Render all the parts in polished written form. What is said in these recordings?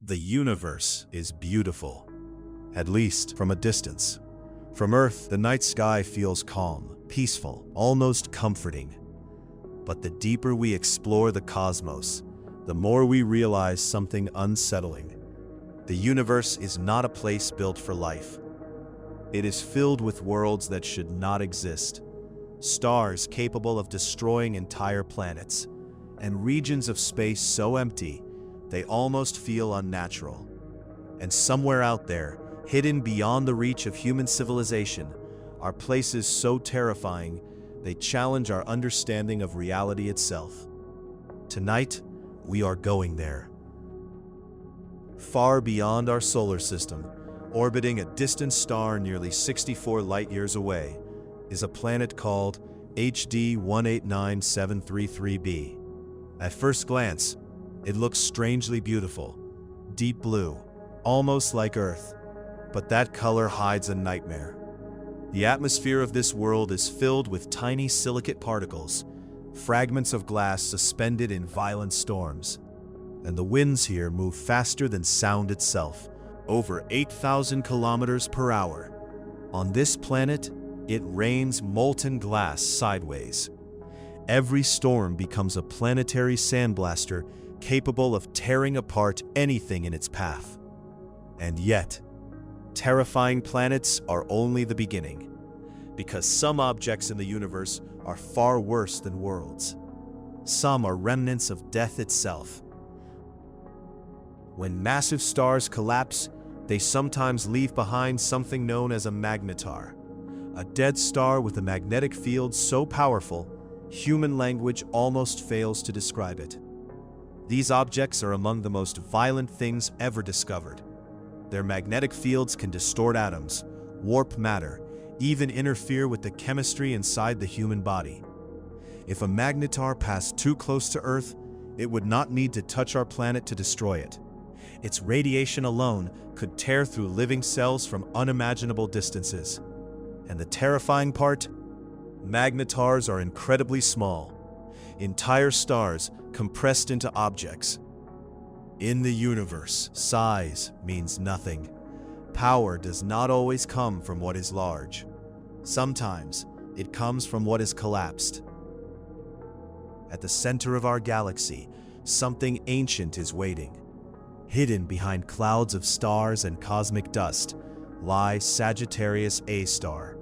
The universe is beautiful, at least from a distance. From Earth, the night sky feels calm, peaceful, almost comforting. But the deeper we explore the cosmos, the more we realize something unsettling. The universe is not a place built for life. It is filled with worlds that should not exist, stars capable of destroying entire planets, and regions of space so empty they almost feel unnatural. And somewhere out there, hidden beyond the reach of human civilization, are places so terrifying they challenge our understanding of reality itself. Tonight, we are going there. Far beyond our solar system, orbiting a distant star nearly 64 light-years away, is a planet called HD 189733b. At first glance, it looks strangely beautiful, deep blue, almost like Earth, but that color hides a nightmare. The atmosphere of this world is filled with tiny silicate particles, fragments of glass suspended in violent storms, and the winds here move faster than sound itself, over 8,000 kilometers per hour. On this planet, it rains molten glass sideways. Every storm becomes a planetary sandblaster capable of tearing apart anything in its path. And yet, terrifying planets are only the beginning, because some objects in the universe are far worse than worlds. Some are remnants of death itself. When massive stars collapse, they sometimes leave behind something known as a magnetar, a dead star with a magnetic field so powerful, human language almost fails to describe it. These objects are among the most violent things ever discovered. Their magnetic fields can distort atoms, warp matter, even interfere with the chemistry inside the human body. If a magnetar passed too close to Earth, it would not need to touch our planet to destroy it. Its radiation alone could tear through living cells from unimaginable distances. And the terrifying part? Magnetars are incredibly small, entire stars compressed into objects. In the universe, size means nothing. Power does not always come from what is large. Sometimes it comes from what is collapsed. At the center of our galaxy, something ancient is waiting. Hidden behind clouds of stars and cosmic dust lies Sagittarius A star,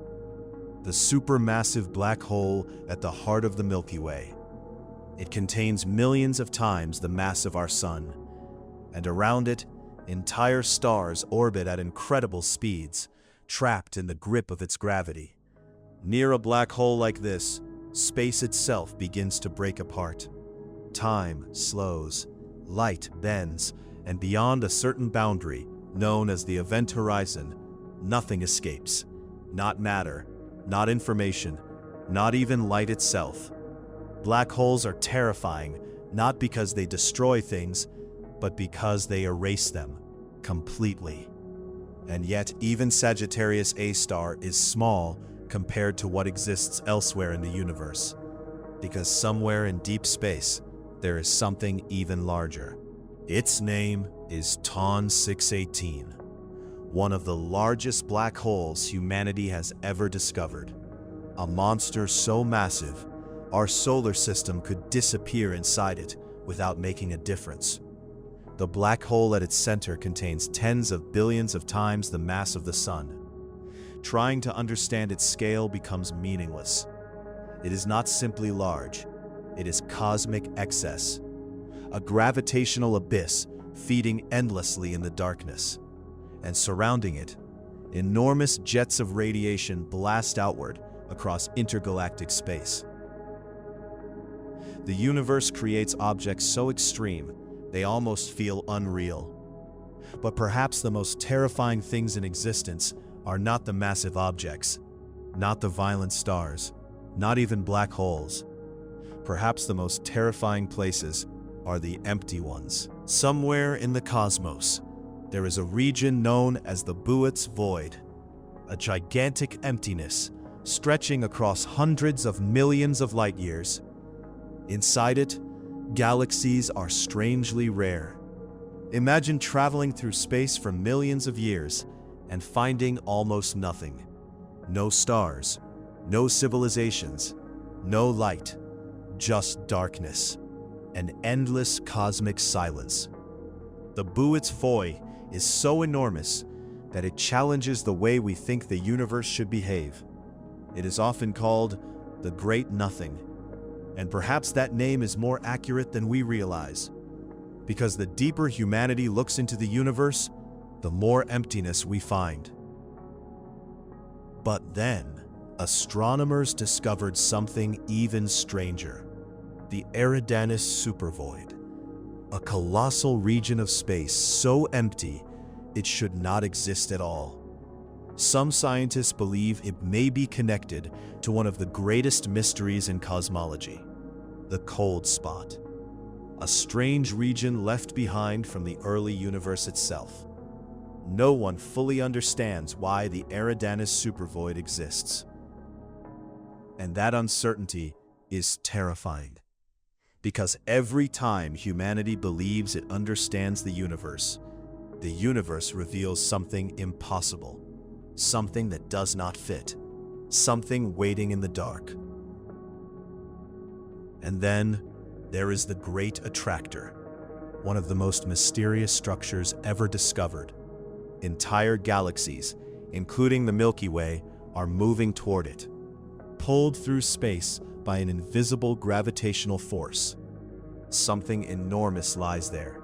the supermassive black hole at the heart of the Milky Way. It contains millions of times the mass of our Sun, and around it, entire stars orbit at incredible speeds, trapped in the grip of its gravity. Near a black hole like this, space itself begins to break apart. Time slows, light bends, and beyond a certain boundary, known as the event horizon, nothing escapes. Not matter, not information, not even light itself. Black holes are terrifying, not because they destroy things, but because they erase them completely. And yet, even Sagittarius A star is small compared to what exists elsewhere in the universe, because somewhere in deep space, there is something even larger. Its name is TON 618, one of the largest black holes humanity has ever discovered. A monster so massive, our solar system could disappear inside it without making a difference. The black hole at its center contains tens of billions of times the mass of the Sun. Trying to understand its scale becomes meaningless. It is not simply large, it is cosmic excess, a gravitational abyss feeding endlessly in the darkness. And surrounding it, enormous jets of radiation blast outward across intergalactic space. The universe creates objects so extreme, they almost feel unreal. But perhaps the most terrifying things in existence are not the massive objects, not the violent stars, not even black holes. Perhaps the most terrifying places are the empty ones. Somewhere in the cosmos, there is a region known as the Boötes Void, a gigantic emptiness stretching across hundreds of millions of light years. Inside it, galaxies are strangely rare. Imagine traveling through space for millions of years and finding almost nothing. No stars, no civilizations, no light, just darkness, an endless cosmic silence. The Boötes Void is so enormous that it challenges the way we think the universe should behave. It is often called the Great Nothing, and perhaps that name is more accurate than we realize. Because the deeper humanity looks into the universe, the more emptiness we find. But then, astronomers discovered something even stranger: the Eridanus Supervoid, a colossal region of space so empty it should not exist at all. Some scientists believe it may be connected to one of the greatest mysteries in cosmology, the cold spot, a strange region left behind from the early universe itself. No one fully understands why the Eridanus Supervoid exists. And that uncertainty is terrifying. Because every time humanity believes it understands the universe reveals something impossible, something that does not fit, something waiting in the dark. And then there is the Great Attractor, one of the most mysterious structures ever discovered. Entire galaxies, including the Milky Way, are moving toward it, pulled through space by an invisible gravitational force. Something enormous lies there,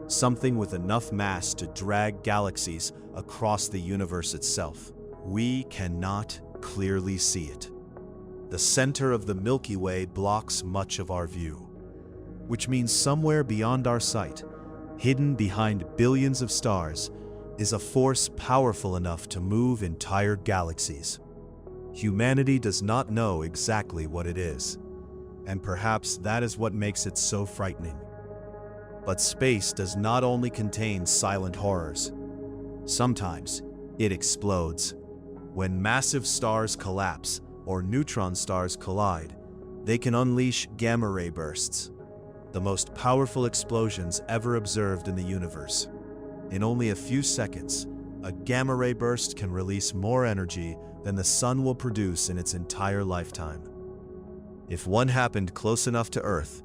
something with enough mass to drag galaxies across the universe itself. We cannot clearly see it. The center of the Milky Way blocks much of our view, which means somewhere beyond our sight, hidden behind billions of stars, is a force powerful enough to move entire galaxies. Humanity does not know exactly what it is, and perhaps that is what makes it so frightening. But space does not only contain silent horrors. Sometimes it explodes. When massive stars collapse or neutron stars collide, they can unleash gamma ray bursts, the most powerful explosions ever observed in the universe. In only a few seconds, a gamma ray burst can release more energy than the sun will produce in its entire lifetime. If one happened close enough to Earth,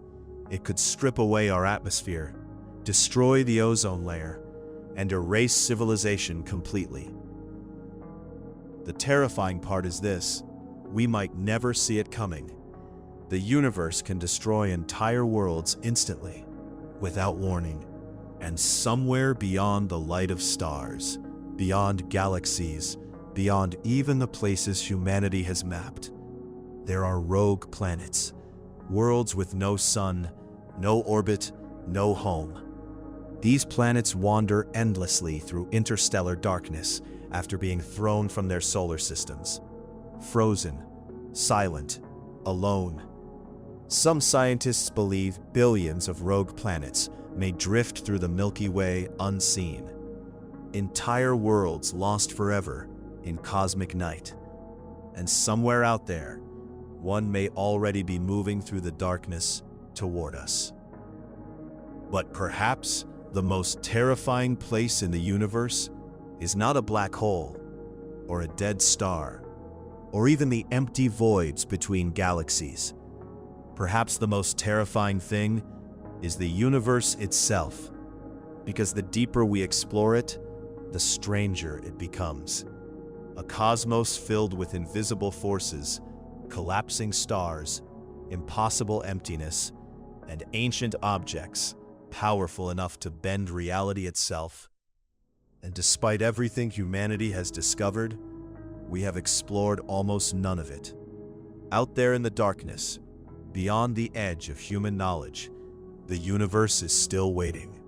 it could strip away our atmosphere, destroy the ozone layer, and erase civilization completely. The terrifying part is this: we might never see it coming. The universe can destroy entire worlds instantly, without warning. And somewhere beyond the light of stars, beyond galaxies, beyond even the places humanity has mapped, there are rogue planets, worlds with no sun, no orbit, no home. These planets wander endlessly through interstellar darkness after being thrown from their solar systems. Frozen, silent, alone. Some scientists believe billions of rogue planets may drift through the Milky Way unseen. Entire worlds lost forever in cosmic night. And somewhere out there, one may already be moving through the darkness toward us. But perhaps the most terrifying place in the universe is not a black hole, or a dead star, or even the empty voids between galaxies. Perhaps the most terrifying thing is the universe itself, because the deeper we explore it, the stranger it becomes. A cosmos filled with invisible forces, collapsing stars, impossible emptiness, and ancient objects powerful enough to bend reality itself. And despite everything humanity has discovered, we have explored almost none of it. Out there in the darkness, beyond the edge of human knowledge, the universe is still waiting.